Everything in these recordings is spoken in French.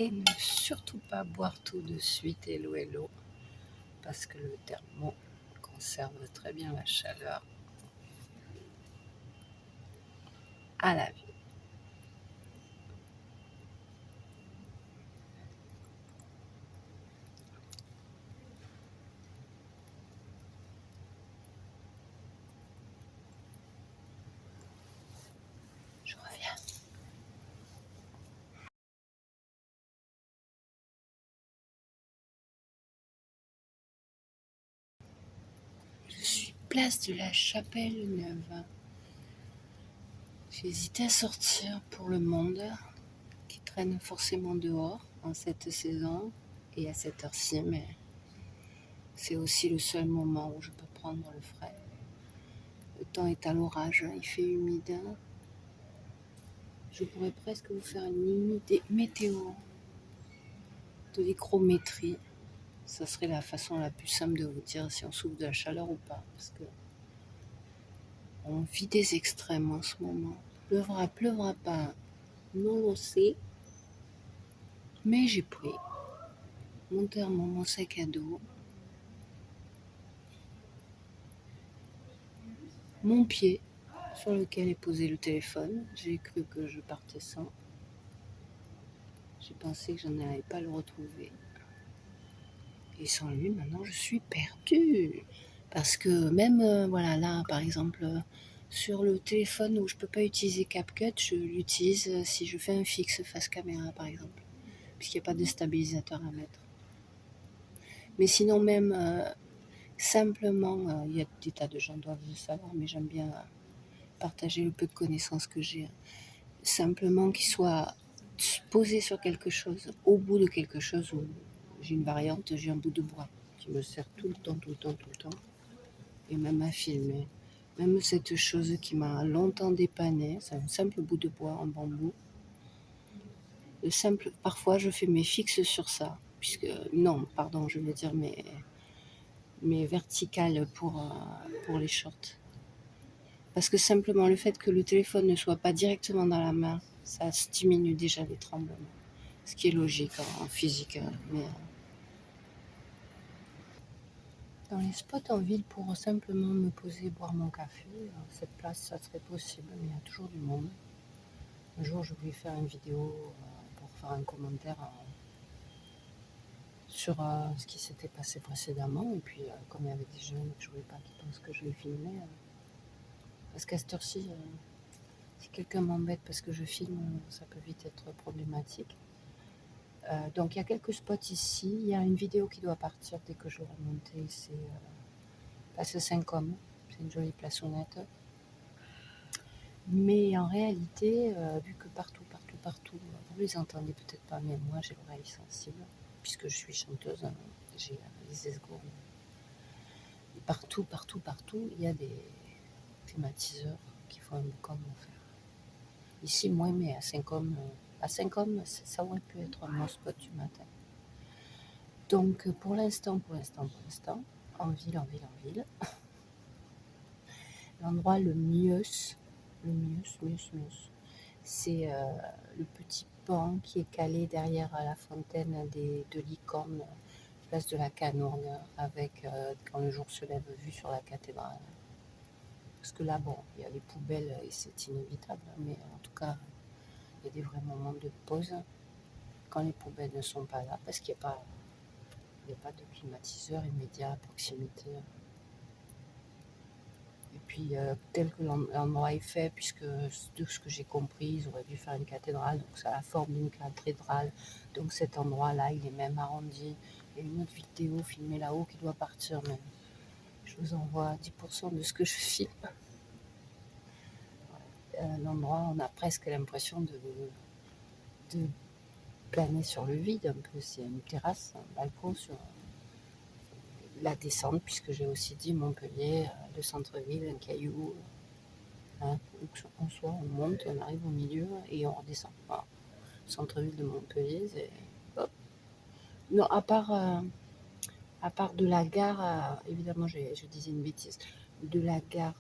et ne surtout pas boire tout de suite, hello hello, parce que le thermo conserve très bien la chaleur à la vie. Je reviens. Je suis place de la Chapelle-Neuve. J'ai hésité à sortir pour le monde qui traîne forcément dehors en cette saison et à cette heure-ci, mais c'est aussi le seul moment où je peux prendre le frais. Le temps est à l'orage, il fait humide. Je pourrais presque vous faire une unité météo de l'hygrométrie. Ça serait la façon la plus simple de vous dire si on souffre de la chaleur ou pas, parce que on vit des extrêmes en ce moment. Pleuvra pas, non on sait, mais j'ai pris mon thermo, mon sac à dos, mon pied sur lequel est posé le téléphone. J'ai cru que je partais sans. J'ai pensé que je n'allais pas le retrouver. Et sans lui, maintenant, je suis perdue. Parce que même, voilà, là, par exemple, sur le téléphone où je peux pas utiliser CapCut, je l'utilise si je fais un fixe face caméra, par exemple. Puisqu'il n'y a pas de stabilisateur à mettre. Mais sinon, même, simplement, il y a des tas de gens qui doivent le savoir, mais j'aime bien partager le peu de connaissances que j'ai. Simplement qu'il soit posé sur quelque chose, au bout de quelque chose, où j'ai une variante, j'ai un bout de bois qui me sert tout le temps, et même à filmer. Même cette chose qui m'a longtemps dépanné, c'est un simple bout de bois en bambou. Parfois je fais mes fixes sur ça, je veux dire mes verticales pour les shorts. Parce que simplement le fait que le téléphone ne soit pas directement dans la main, ça diminue déjà les tremblements. Ce qui est logique en physique. Mais dans les spots en ville pour simplement me poser, boire mon café, cette place, ça serait possible, mais il y a toujours du monde. Un jour, je voulais faire une vidéo pour faire un commentaire sur ce qui s'était passé précédemment. Et puis, comme il y avait des jeunes, je ne voulais pas qu'ils pensent que je les filmais. Parce qu'à cette heure-ci, si quelqu'un m'embête parce que je filme, ça peut vite être problématique. Donc il y a quelques spots ici. Il y a une vidéo qui doit partir dès que je l'aurai montée. C'est place Saint-Côme. C'est une jolie place honnête. Mais en réalité, vu que partout, vous les entendez peut-être pas, mais moi j'ai l'oreille sensible, puisque je suis chanteuse, hein, j'ai les esgourdes. Et partout, il y a des climatiseurs qui font un boucan d'enfer. Ici, moins, mais à Saint-Côme, ça aurait pu être mon spot du matin. Donc pour l'instant, en ville, l'endroit le mieux, c'est le petit pont qui est calé derrière la fontaine de Licorne, place de la Canourne, avec, quand le jour se lève, vue sur la cathédrale. Parce que là, bon, il y a les poubelles et c'est inévitable, mais en tout cas, il y a des vrais moments de pause quand les poubelles ne sont pas là, parce qu'il n'y a pas de climatiseur immédiat à proximité. Et puis, tel que l'endroit est fait, puisque de ce que j'ai compris, ils auraient dû faire une cathédrale, donc ça a la forme d'une cathédrale. Donc cet endroit-là, il est même arrondi. Il y a une autre vidéo filmée là-haut qui doit partir, mais je vous envoie 10% de ce que je filme. L'endroit, on a presque l'impression de planer sur le vide un peu. C'est une terrasse, un balcon sur la descente, puisque j'ai aussi dit Montpellier, le centre-ville, un caillou. Hein, on soit, on monte, on arrive au milieu et on redescend. Voilà. Centre-ville de Montpellier, c'est hop. Non, à part de la gare, évidemment, je disais une bêtise. De la gare,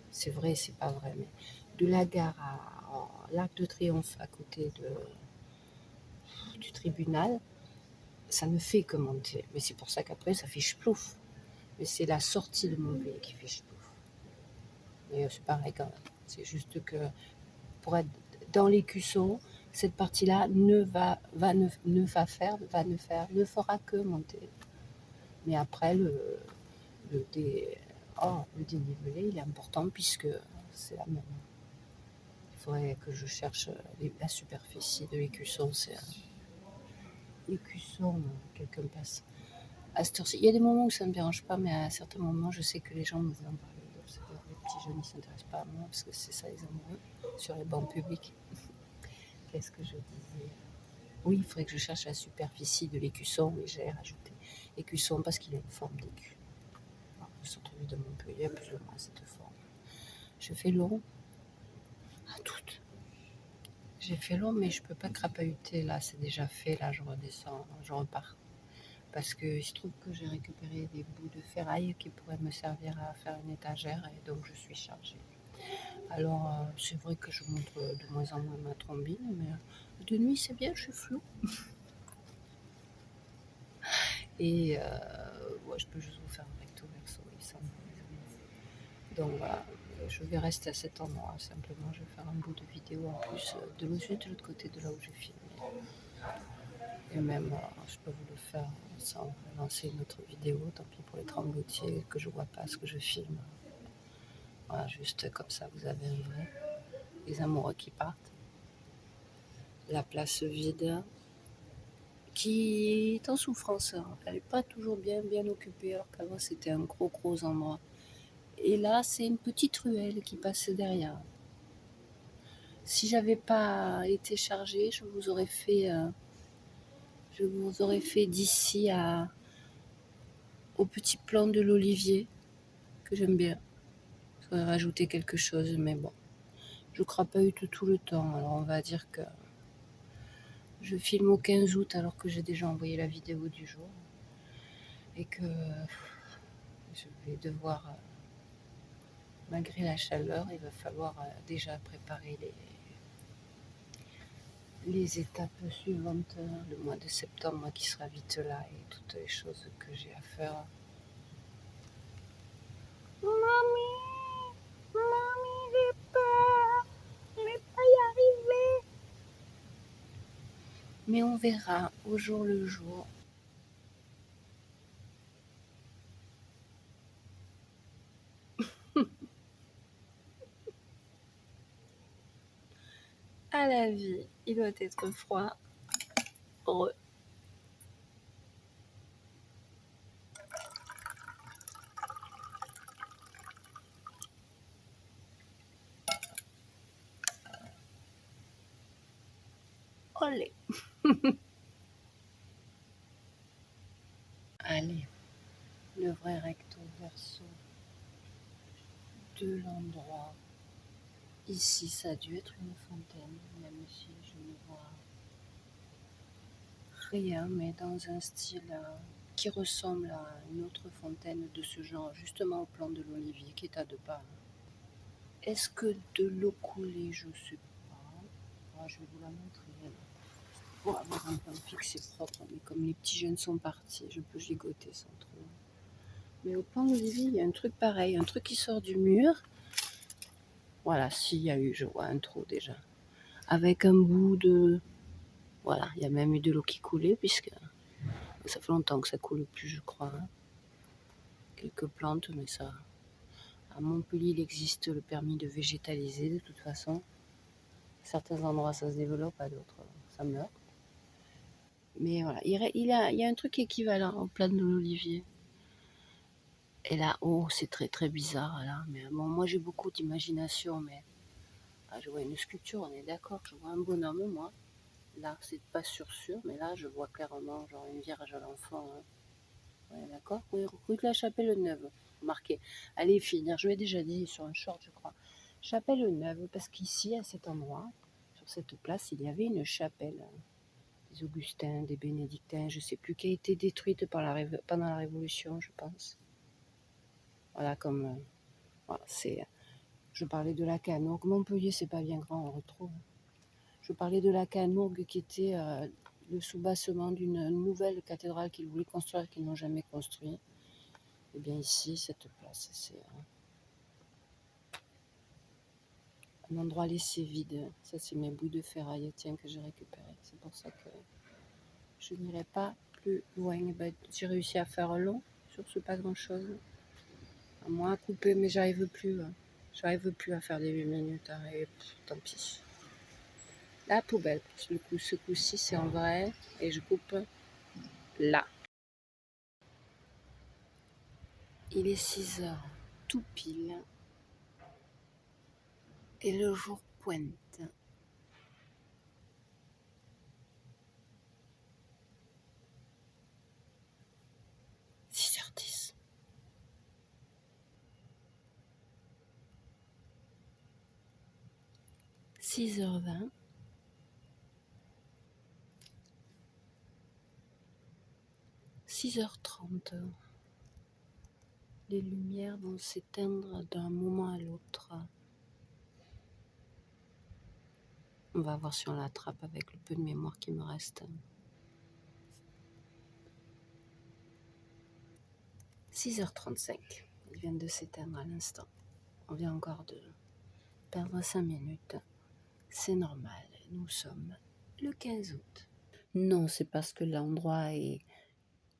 c'est vrai, c'est pas vrai, mais de la gare à l'Arc de Triomphe, à côté de du tribunal, ça ne fait que monter. Mais c'est pour ça qu'après, ça fait chplouf. Mais c'est la sortie de Montpellier qui fait chplouf. Mais c'est pareil quand même. C'est juste que pour être dans l'écusson, cette partie-là ne fera que monter. Mais après, le dénivelé, il est important puisque c'est la même. Il faudrait que je cherche la superficie de l'écusson. C'est l'écusson, quelqu'un passe. À cette heure-ci, il y a des moments où ça ne me dérange pas, mais à certains moments, je sais que les gens me disent en parler. Les petits jeunes, ils ne s'intéressent pas à moi parce que c'est ça les amoureux sur les bancs publics. Qu'est-ce que je disais? Oui, il faudrait que je cherche la superficie de l'écusson et j'ai rajouté écusson parce qu'il a une forme d'écu. Le centre-ville de Montpellier a plus ou moins cette forme. Je fais long à toutes. J'ai fait long, mais je peux pas crapahuter là, c'est déjà fait. Là, je redescends, je repars. Parce qu'il se trouve que j'ai récupéré des bouts de ferraille qui pourraient me servir à faire une étagère et donc je suis chargée. Alors, c'est vrai que je montre de moins en moins ma trombine, mais de nuit c'est bien, je suis floue. Et ouais, je peux juste vous faire un recto verso, il semble. Donc voilà, je vais rester à cet endroit. Simplement, je vais faire un bout de vidéo en plus de l'autre côté de là où j'ai filmé. Et même, je peux vous le faire sans lancer une autre vidéo, tant pis pour les tremblotiers, que je vois pas ce que je filme. Voilà, juste comme ça, vous avez un vrai. Les amoureux qui partent. La place vide, qui est en souffrance. Elle n'est pas toujours bien occupée, alors qu'avant c'était un gros endroit. Et là, c'est une petite ruelle qui passe derrière. Si j'avais pas été chargée, je vous aurais fait d'ici au petit plan de l'olivier, que j'aime bien. J'aurais rajouté quelque chose, mais bon. Je crapahute tout le temps, alors on va dire que je filme au 15 août alors que j'ai déjà envoyé la vidéo du jour. Et que je vais devoir, malgré la chaleur, il va falloir déjà préparer les étapes suivantes, le mois de septembre qui sera vite là et toutes les choses que j'ai à faire. Mamie, j'ai peur, je vais pas y arriver. Mais on verra au jour le jour. À la vie, il doit être froid. Heureux. Olé. Allez, le vrai recto verso de l'endroit. Ici, ça a dû être une fontaine, même si je ne vois rien, mais dans un style qui ressemble à une autre fontaine de ce genre, justement au plan de l'olivier qui est à 2 pas. Est-ce que de l'eau coulée? Je ne sais pas. Je vais vous la montrer. Pour avoir un plan fixe et propre, mais comme les petits jeunes sont partis, je peux gigoter sans trop. Mais au plan d'olivier, il y a un truc pareil, un truc qui sort du mur. Voilà, s'il y a eu, je vois un trou déjà. Avec un bout de... Voilà, il y a même eu de l'eau qui coulait, puisque ça fait longtemps que ça coule plus, je crois. Quelques plantes, mais ça... À Montpellier, il existe le permis de végétaliser, de toute façon. Certains endroits, ça se développe, à d'autres, ça meurt. Mais voilà, il y a un truc équivalent au plan de l'olivier. Et là, oh, c'est très bizarre, là. Mais bon, moi, j'ai beaucoup d'imagination, mais... je vois une sculpture, on est d'accord. Je vois un bonhomme, moi. Là, c'est pas sûr, mais là, je vois clairement, genre, une vierge à l'enfant. Ouais, d'accord. Oui, rue de la Chapelle-Neuve, marqué. Allez, finir, je l'ai déjà dit sur un short, je crois. Chapelle-Neuve, parce qu'ici, à cet endroit, sur cette place, il y avait une chapelle des Augustins, des Bénédictins, je sais plus, qui a été détruite pendant la Révolution, je pense. Voilà, comme... voilà, c'est... Je parlais de la Canourgue. Montpellier, c'est pas bien grand, on retrouve. Je parlais de la Canourgue qui était le soubassement d'une nouvelle cathédrale qu'ils voulaient construire, qu'ils n'ont jamais construit. Et bien ici, cette place, c'est un endroit laissé vide. Ça, c'est mes bouts de ferraille, tiens, que j'ai récupérés. C'est pour ça que je n'irai pas plus loin. Ben, j'ai réussi à faire long sur ce pas grand-chose. À moins à couper, mais j'arrive plus. J'arrive plus à faire des 8 minutes. Hein, et tant pis. La poubelle, ce coup-ci, c'est en vrai. Et je coupe là. Il est 6 heures, tout pile. Et le jour pointe. 6h10. 6h20. 6h30. Les lumières vont s'éteindre d'un moment à l'autre. On va voir si on l'attrape avec le peu de mémoire qui me reste. 6h35. Ils viennent de s'éteindre à l'instant. On vient encore de perdre 5 minutes. C'est normal. Nous sommes le 15 août. Non, c'est parce que l'endroit est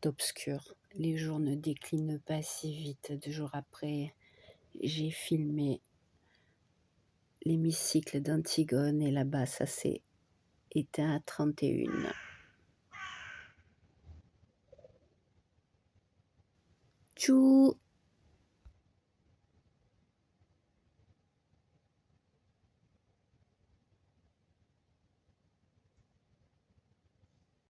obscur. Les jours ne déclinent pas si vite. 2 jours après, j'ai filmé l'hémicycle d'Antigone et là-bas, ça s'est éteint à 31. Tchou!